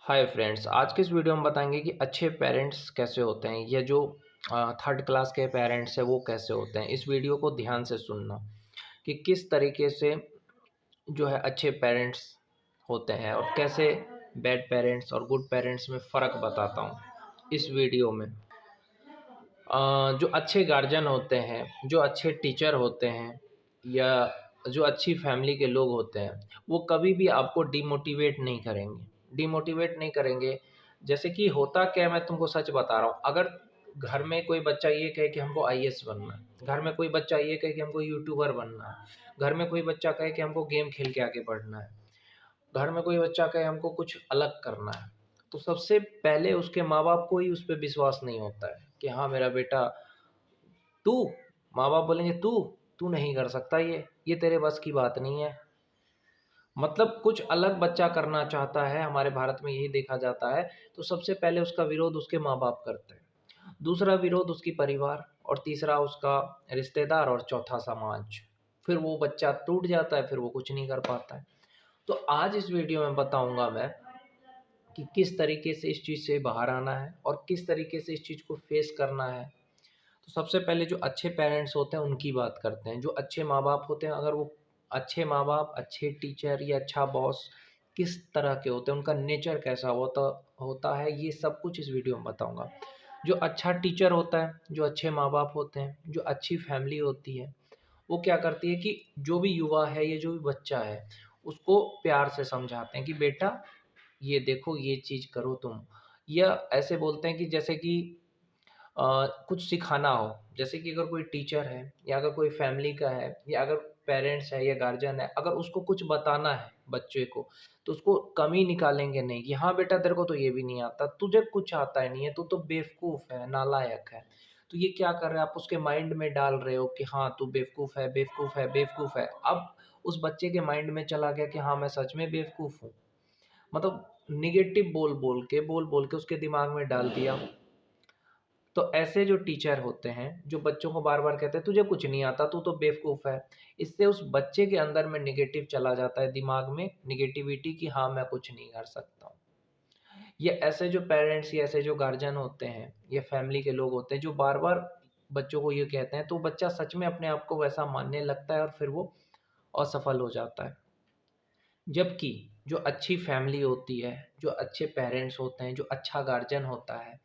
Hi friends, आज के इस वीडियो में बताएंगे कि अच्छे पेरेंट्स कैसे होते हैं या जो थर्ड क्लास के पेरेंट्स हैं वो कैसे होते हैं। इस वीडियो को ध्यान से सुनना कि किस तरीके से जो है अच्छे पेरेंट्स होते हैं और कैसे बैड पेरेंट्स और गुड पेरेंट्स में फ़र्क बताता हूँ इस वीडियो में। जो अच्छे गार्जियन होते हैं, जो अच्छे टीचर होते हैं या जो अच्छी फैमिली के लोग होते हैं, वो कभी भी आपको डिमोटिवेट नहीं करेंगे। डिमोटिवेट नहीं करेंगे, जैसे कि होता क्या है मैं तुमको सच बता रहा हूँ। अगर घर में कोई बच्चा ये कहे कि हमको आईएएस बनना है, घर में कोई बच्चा ये कहे कि हमको यूट्यूबर बनना है, घर में कोई बच्चा कहे कि हमको गेम खेल के आगे बढ़ना है, घर में कोई बच्चा कहे हमको कुछ अलग करना है, तो सबसे पहले उसके माँ-बाप को ही उस पे विश्वास नहीं होता है कि हाँ, मेरा बेटा तू माँ-बाप बोलेंगे तू नहीं कर सकता ये तेरे बस की बात नहीं है। मतलब कुछ अलग बच्चा करना चाहता है, हमारे भारत में यही देखा जाता है, तो सबसे पहले उसका विरोध उसके माँ-बाप करते हैं। दूसरा विरोध उसकी परिवार और तीसरा उसका रिश्तेदार और चौथा समाज। फिर वो बच्चा टूट जाता है, फिर वो कुछ नहीं कर पाता है। तो आज इस वीडियो में बताऊँगा मैं कि किस तरीके से इस चीज़ से बाहर आना है और किस तरीके से इस चीज़ को फेस करना है। तो सबसे पहले जो अच्छे पेरेंट्स होते हैं उनकी बात करते हैं। जो अच्छे माँ-बाप होते हैं, अगर वो अच्छे माँ-बाप, अच्छे टीचर या अच्छा बॉस किस तरह के होते हैं, उनका नेचर कैसा होता होता है, ये सब कुछ इस वीडियो में बताऊँगा। जो अच्छा टीचर होता है, जो अच्छे माँ-बाप होते हैं, जो अच्छी फैमिली होती है, वो क्या करती है कि जो भी युवा है या जो भी बच्चा है, उसको प्यार से समझाते हैं कि बेटा ये देखो ये चीज़ करो तुम। या ऐसे बोलते हैं कि जैसे कि कुछ सिखाना हो, जैसे कि अगर कोई टीचर है या अगर कोई फैमिली का है या अगर पेरेंट्स है या गार्जियन है, अगर उसको कुछ बताना है बच्चे को, तो उसको कमी निकालेंगे नहीं कि हाँ बेटा तेरे को तो ये भी नहीं आता, तुझे कुछ आता ही नहीं है, तू तो बेवकूफ़ है, नालायक है। तो ये क्या कर रहे हैं आप उसके माइंड में डाल रहे हो कि हाँ तू बेवकूफ़ है, बेवकूफ़ है, बेवकूफ़ है। अब उस बच्चे के माइंड में चला गया कि हाँ मैं सच में बेवकूफ़ हूँ। मतलब नेगेटिव बोल-बोल के उसके दिमाग में डाल दिया। तो ऐसे जो टीचर होते हैं, जो बच्चों को बार-बार कहते हैं तुझे कुछ नहीं आता, तू तो बेवकूफ़ है। इससे उस बच्चे के अंदर में नेगेटिव चला जाता है, दिमाग में नेगेटिविटी कि हाँ, मैं कुछ नहीं कर सकता हूँ। ये ऐसे जो पेरेंट्स या ऐसे जो गार्जियन होते हैं, या फैमिली के लोग होते हैं जो बार-बार बच्चों को ये कहते हैं, तो बच्चा सच में अपने आप को वैसा मानने लगता है और फिर वो असफल हो जाता है। जबकि जो अच्छी फैमिली होती है, जो अच्छे पेरेंट्स होते हैं, जो अच्छा गार्जियन होता है,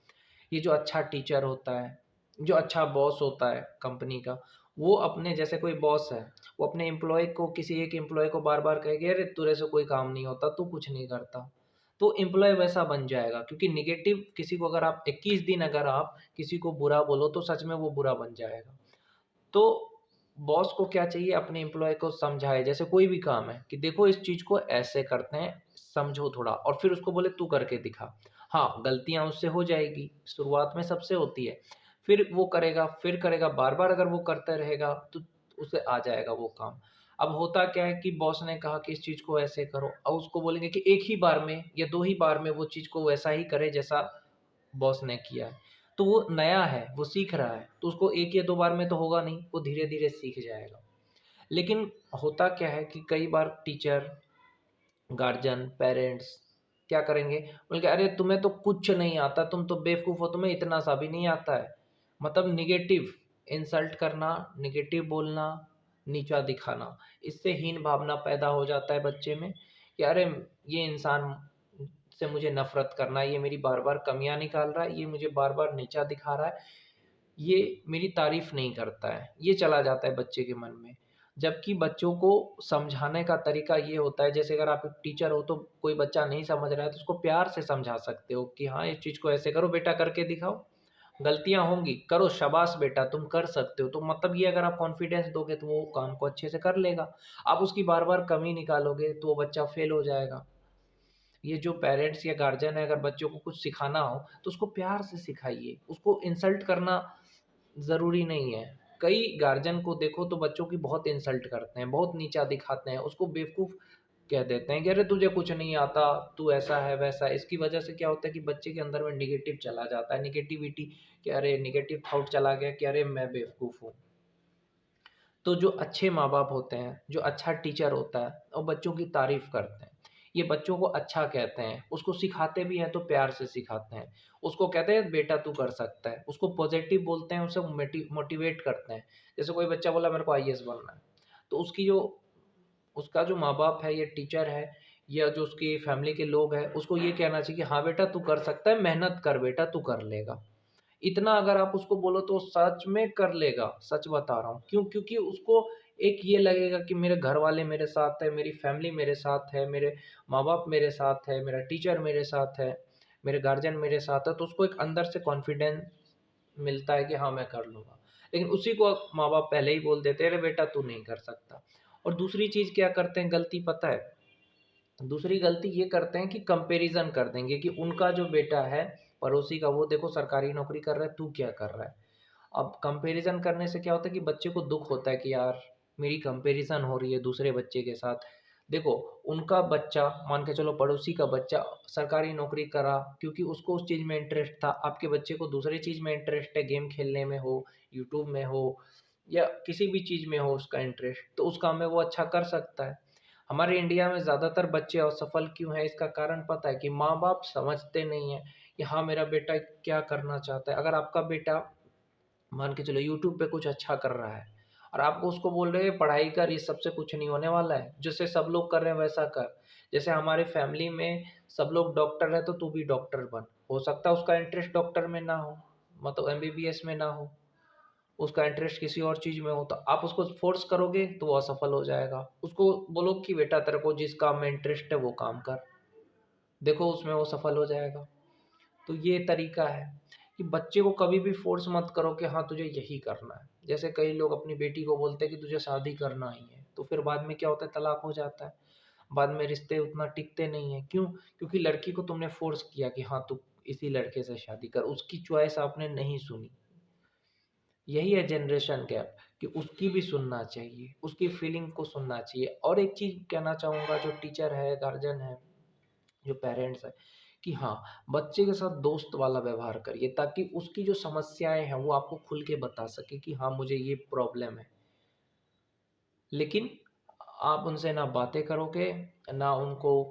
ये जो अच्छा टीचर होता है, जो अच्छा बॉस होता है कंपनी का, वो अपने जैसे कोई बॉस है, वो अपने एम्प्लॉयी को किसी एक एम्प्लॉयी को बार-बार कहेगा, "अरे! तेरे से कोई काम नहीं होता, तू कुछ नहीं करता।" तो एम्प्लॉयी वैसा बन जाएगा क्योंकि नेगेटिव किसी को अगर आप 21 दिन अगर आप किसी को बुरा बोलो, तो सच में वो बुरा बन जाएगा। तो बॉस को क्या चाहिए अपने एम्प्लॉयी को समझाए, जैसे कोई भी काम है कि देखो इस चीज़ को ऐसे करते हैं, समझो थोड़ा और फिर उसको बोले तू करके दिखा। हाँ, गलतियाँ उससे हो जाएगी, शुरुआत में सबसे होती है। फिर करेगा, बार-बार अगर वो करता रहेगा तो उसे आ जाएगा वो काम। अब होता क्या है कि बॉस ने कहा कि इस चीज़ को ऐसे करो, अब उसको बोलेंगे कि एक ही बार में या 2 ही बार में वो चीज़ को वैसा ही करे जैसा बॉस ने किया है। तो वो नया है, वो सीख रहा है, तो उसको 1 या 2 बार में तो होगा नहीं, वो धीरे-धीरे सीख जाएगा। लेकिन होता क्या है कि कई बार टीचर, गार्जियन, पेरेंट्स क्या करेंगे? बोलेंगे, "अरे! तुम्हें तो कुछ नहीं आता, तुम तो बेवकूफ़ हो, तुम्हें इतना सा भी नहीं आता है।" मतलब नेगेटिव इंसल्ट करना, नेगेटिव बोलना, नीचा दिखाना। इससे हीन भावना पैदा हो जाता है बच्चे में कि अरे! ये इंसान से मुझे नफ़रत करना है, ये मेरी बार-बार कमियाँ निकाल रहा है, ये मुझे बार-बार नीचा दिखा रहा है, ये मेरी तारीफ़ नहीं करता है। ये चला जाता है बच्चे के मन में। जबकि बच्चों को समझाने का तरीका ये होता है, जैसे अगर आप एक टीचर हो तो कोई बच्चा नहीं समझ रहा है तो उसको प्यार से समझा सकते हो कि हाँ, इस चीज़ को ऐसे करो बेटा, करके दिखाओ। गलतियाँ होंगी, करो, शाबाश बेटा तुम कर सकते हो। तो मतलब ये अगर आप कॉन्फिडेंस दोगे तो वो काम को अच्छे से कर लेगा। आप उसकी बार-बार कमी निकालोगे तो वो बच्चा फ़ेल हो जाएगा। ये जो पेरेंट्स या गार्जियन है, अगर बच्चों को कुछ सिखाना हो तो उसको प्यार से सिखाइए। उसको इंसल्ट करना ज़रूरी नहीं है। कई गार्जियन को देखो तो बच्चों की बहुत इंसल्ट करते हैं, बहुत नीचा दिखाते हैं, उसको बेवकूफ़ कह देते हैं कि अरे तुझे कुछ नहीं आता, तू ऐसा है, वैसा है। इसकी वजह से क्या होता है कि बच्चे के अंदर में नेगेटिव चला जाता है, नेगेटिविटी कि अरे नेगेटिव थॉट चला गया कि अरे मैं बेवकूफ़ हूँ। तो जो अच्छे माँ-बाप होते हैं, जो अच्छा टीचर होता है, वो बच्चों की तारीफ़ करते हैं। ये बच्चों को अच्छा कहते हैं, उसको सिखाते भी हैं तो प्यार से सिखाते हैं। उसको कहते हैं बेटा तू कर सकता है, उसको पॉजिटिव बोलते हैं, उसे मोटिवेट करते हैं। जैसे कोई बच्चा बोला मेरे को आईएएस बनना है, तो उसका जो माँ-बाप है, या टीचर है, या जो उसकी फैमिली के लोग हैं, उसको ये कहना चाहिए कि हाँ बेटा तू कर सकता है, मेहनत कर बेटा तू कर लेगा। इतना अगर आप उसको बोलो तो सच में कर लेगा, सच बता रहा हूँ। क्यों? क्योंकि उसको एक ये लगेगा कि मेरे घर वाले मेरे साथ है, मेरी फैमिली मेरे साथ है, मेरे माँ-बाप मेरे साथ है, मेरा टीचर मेरे साथ है, मेरे गार्जियन मेरे साथ है, तो उसको एक अंदर से कॉन्फिडेंस मिलता है कि हाँ, मैं कर लूँगा। लेकिन उसी को माँ-बाप पहले ही बोल देते हैं, अरे बेटा तू नहीं कर सकता। और दूसरी चीज़ क्या करते हैं गलती पता है? दूसरी गलती ये करते हैं कि कंपैरिज़न कर देंगे कि उनका जो बेटा है, पड़ोसी का, वो देखो सरकारी नौकरी कर रहा है, तू क्या कर रहा है? अब कंपैरिज़न करने से क्या होता है कि बच्चे को दुःख होता है कि यार मेरी कंपैरिज़न हो रही है दूसरे बच्चे के साथ। देखो, उनका बच्चा, मान के चलो पड़ोसी का बच्चा सरकारी नौकरी करा क्योंकि उसको उस चीज़ में इंटरेस्ट था। आपके बच्चे को दूसरी चीज़ में इंटरेस्ट है, गेम खेलने में हो, यूट्यूब में हो, या किसी भी चीज़ में हो उसका इंटरेस्ट, तो उस काम में वो अच्छा कर सकता है। हमारे इंडिया में ज़्यादातर बच्चे असफल क्यों हैं, इसका कारण पता है कि माँ-बाप समझते नहीं हैं कि हाँ, मेरा बेटा क्या करना चाहता है। अगर आपका बेटा मान के चलो यूट्यूब पे कुछ अच्छा कर रहा है और आपको उसको बोल रहे हैं पढ़ाई कर, ये सबसे कुछ नहीं होने वाला है, जैसे सब लोग कर रहे हैं वैसा कर। जैसे हमारे फैमिली में सब लोग डॉक्टर है तो तू भी डॉक्टर बन। हो सकता है उसका इंटरेस्ट डॉक्टर में ना हो, मतलब एमबीबीएस में ना हो, उसका इंटरेस्ट किसी और चीज़ में हो, तो आप उसको फोर्स करोगे तो वो असफल हो जाएगा। उसको बोलो कि बेटा तेरे को जिस काम में इंटरेस्ट है वो काम कर, देखो उसमें वो सफल हो जाएगा। तो ये तरीका है कि बच्चे को कभी भी फ़ोर्स मत करो कि हाँ, तुझे यही करना है। जैसे कई लोग अपनी बेटी को बोलते हैं कि तुझे शादी करना ही है, तो फिर बाद में क्या होता है, तलाक हो जाता है। बाद में रिश्ते उतना टिकते नहीं हैं। क्यों? क्योंकि लड़की को तुमने फ़ोर्स किया कि हाँ, तू इसी लड़के से शादी कर, उसकी चॉइस आपने नहीं सुनी। यही है जनरेशन गैप कि उसकी भी सुनना चाहिए, उसकी फीलिंग को सुनना चाहिए। और एक चीज़ कहना चाहूँगा, जो टीचर है, गार्जियन है, जो पेरेंट्स हैं, कि हाँ, बच्चे के साथ दोस्त वाला व्यवहार करिए ताकि उसकी जो समस्याएँ हैं वो आपको खुल के बता सके कि हाँ, मुझे ये प्रॉब्लम है। लेकिन आप उनसे ना बातें करोगे, ना उनको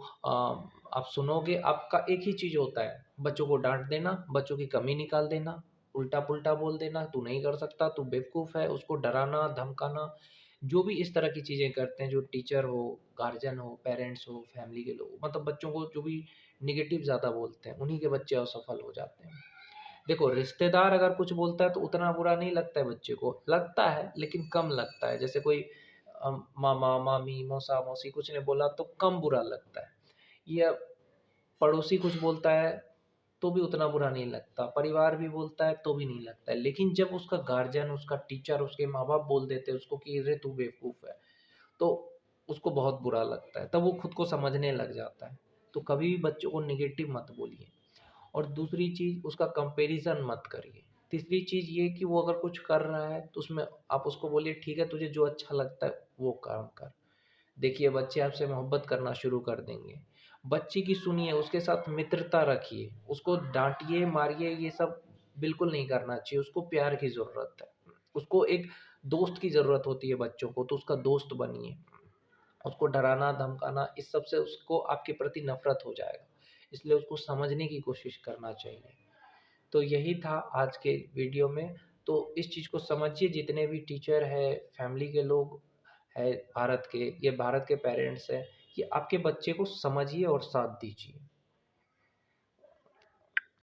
आप सुनोगे, आपका एक ही चीज़ होता है, बच्चों को डाँट देना, बच्चों की कमी निकाल देना, उल्टा-पुल्टा बोल देना, तू नहीं कर सकता, तू बेवकूफ़ है, उसको डराना, धमकाना, जो भी इस तरह की चीज़ें करते हैं, जो टीचर हो, गार्जियन हो, पेरेंट्स हो, फैमिली के लोग, मतलब बच्चों को जो भी नेगेटिव ज़्यादा बोलते हैं, उन्हीं के बच्चे असफल हो जाते हैं। देखो, रिश्तेदार अगर कुछ बोलता है तो उतना बुरा नहीं लगता है बच्चे को, लगता है लेकिन कम लगता है। जैसे कोई मामा, मामी, मौसा, मौसी कुछ ने बोला तो कम बुरा लगता है। या पड़ोसी कुछ बोलता है तो भी उतना बुरा नहीं लगता, परिवार भी बोलता है तो भी नहीं लगता है। लेकिन जब उसका गार्जियन, उसका टीचर, उसके माँ-बाप बोल देते हैं उसको कि अरे तू बेवकूफ़ है, तो उसको बहुत बुरा लगता है, तब वो खुद को समझने लग जाता है। तो कभी भी बच्चों को नेगेटिव मत बोलिए। और दूसरी चीज़, उसका कंपैरिज़न मत करिए। तीसरी चीज़ ये कि वो अगर कुछ कर रहा है तो उसमें आप उसको बोलिए ठीक है, तुझे जो अच्छा लगता है वो काम कर। देखिए, बच्चे आपसे मोहब्बत करना शुरू कर देंगे। बच्चे की सुनिए, उसके साथ मित्रता रखिए, उसको डाँटिए, मारिए, ये सब बिल्कुल नहीं करना चाहिए, उसको प्यार की ज़रूरत है। उसको एक दोस्त की ज़रूरत होती है बच्चों को, तो उसका दोस्त बनिए। उसको डराना, धमकाना, इस सब से उसको आपके प्रति नफ़रत हो जाएगा। इसलिए उसको समझने की कोशिश करना चाहिए। तो यही था आज के वीडियो में। तो इस चीज़ को समझिए, जितने भी टीचर हैं, फैमिली के लोग हैं भारत के, ये भारत के पेरेंट्स हैं, कि आपके बच्चे को समझिए और साथ दीजिए।